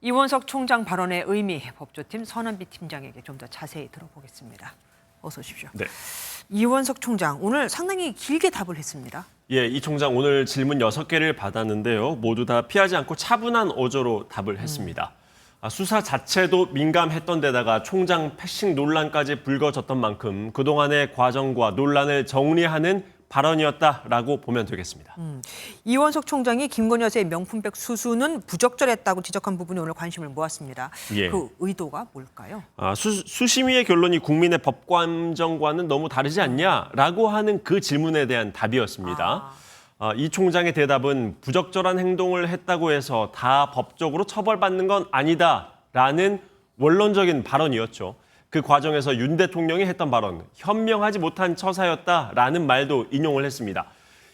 이원석 총장 발언의 의미, 법조팀 선한비 팀장에게 좀 더 자세히 들어보겠습니다. 어서 오십시오. 네. 이원석 총장, 오늘 상당히 길게 답을 했습니다. 예, 이 총장 오늘 질문 6개를 받았는데요. 모두 다 피하지 않고 차분한 어조로 답을 했습니다. 수사 자체도 민감했던 데다가 총장 패싱 논란까지 불거졌던 만큼 그동안의 과정과 논란을 정리하는 발언이었다라고 보면 되겠습니다. 이원석 총장이 김건희 여사의 명품백 수수는 부적절했다고 지적한 부분이 오늘 관심을 모았습니다. 예. 그 의도가 뭘까요? 수심위의 결론이 국민의 법감정과는 너무 다르지 않냐라고 하는 그 질문에 대한 답이었습니다. 이 총장의 대답은 부적절한 행동을 했다고 해서 다 법적으로 처벌받는 건 아니다라는 원론적인 발언이었죠. 그 과정에서 윤 대통령이 했던 발언, 현명하지 못한 처사였다라는 말도 인용을 했습니다.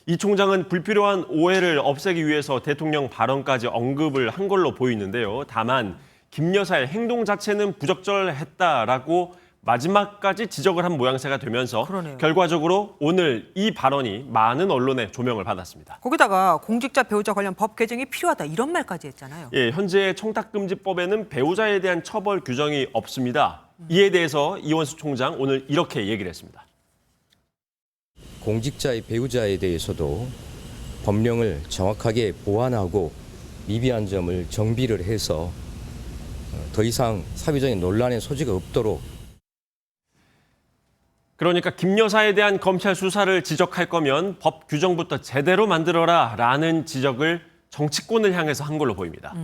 이 총장은 불필요한 오해를 없애기 위해서 대통령 발언까지 언급을 한 걸로 보이는데요. 다만 김 여사의 행동 자체는 부적절했다라고 마지막까지 지적을 한 모양새가 되면서 그러네요. 결과적으로 오늘 이 발언이 많은 언론의 조명을 받았습니다. 거기다가 공직자 배우자 관련 법 개정이 필요하다 이런 말까지 했잖아요. 예, 현재 청탁금지법에는 배우자에 대한 처벌 규정이 없습니다. 이에 대해서 이원수 총장 오늘 이렇게 얘기를 했습니다. 공직자의 배우자에 대해서도 법령을 정확하게 보완하고 미비한 점을 정비를 해서 더 이상 사회적인 논란의 소지가 없도록. 그러니까 김 여사에 대한 검찰 수사를 지적할 거면 법 규정부터 제대로 만들어라라는 지적을 정치권을 향해서 한 걸로 보입니다.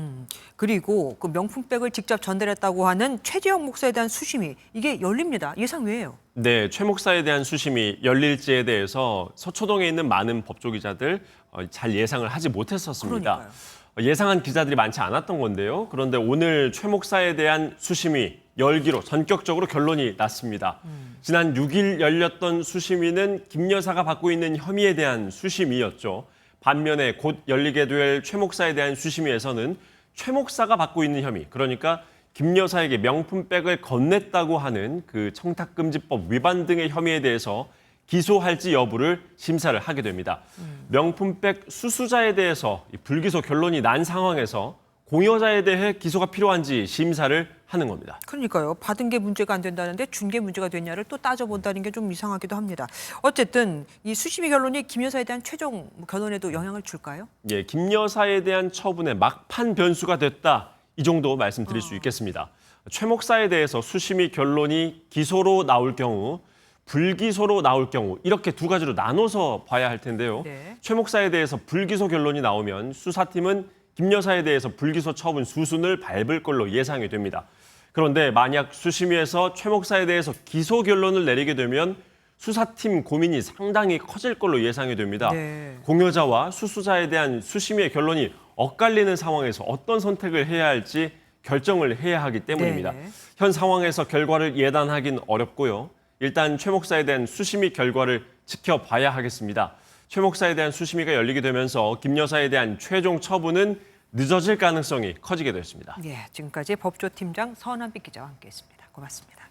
그리고 그 명품백을 직접 전달했다고 하는 최재형 목사에 대한 수심이 이게 열립니다. 예상 외예요. 네, 최 목사에 대한 수심이 열릴지에 대해서 서초동에 있는 많은 법조기자들 잘 예상을 하지 못했었습니다. 그러니까요. 예상한 기자들이 많지 않았던 건데요. 그런데 오늘 최 목사에 대한 수심이 열기로 전격적으로 결론이 났습니다. 지난 6일 열렸던 수심위는 김 여사가 받고 있는 혐의에 대한 수심이었죠. 반면에 곧 열리게 될 최 목사에 대한 수심위에서는 최 목사가 받고 있는 혐의, 그러니까 김 여사에게 명품백을 건넸다고 하는 그 청탁금지법 위반 등의 혐의에 대해서 기소할지 여부를 심사를 하게 됩니다. 명품백 수수자에 대해서 불기소 결론이 난 상황에서 공여자에 대해 기소가 필요한지 심사를 하는 겁니다. 그러니까요. 받은 게 문제가 안 된다는데 준 게 문제가 됐냐를 또 따져본다는 게 좀 이상하기도 합니다. 어쨌든 이 수심위 결론이 김 여사에 대한 최종 결론에도 영향을 줄까요? 예, 김 여사에 대한 처분의 막판 변수가 됐다. 이 정도 말씀드릴 수 있겠습니다. 최 목사에 대해서 수심위 결론이 기소로 나올 경우, 불기소로 나올 경우 이렇게 두 가지로 나눠서 봐야 할 텐데요. 네. 최 목사에 대해서 불기소 결론이 나오면 수사팀은 김 여사에 대해서 불기소 처분 수순을 밟을 걸로 예상이 됩니다. 그런데 만약 수심위에서 최 목사에 대해서 기소 결론을 내리게 되면 수사팀 고민이 상당히 커질 걸로 예상이 됩니다. 네. 공여자와 수수자에 대한 수심위의 결론이 엇갈리는 상황에서 어떤 선택을 해야 할지 결정을 해야 하기 때문입니다. 네네. 현 상황에서 결과를 예단하긴 어렵고요. 일단 최 목사에 대한 수심위 결과를 지켜봐야 하겠습니다. 최 목사에 대한 수심위가 열리게 되면서 김 여사에 대한 최종 처분은 늦어질 가능성이 커지게 됐습니다. 예, 지금까지 법조팀장 선한빛 기자와 함께했습니다. 고맙습니다.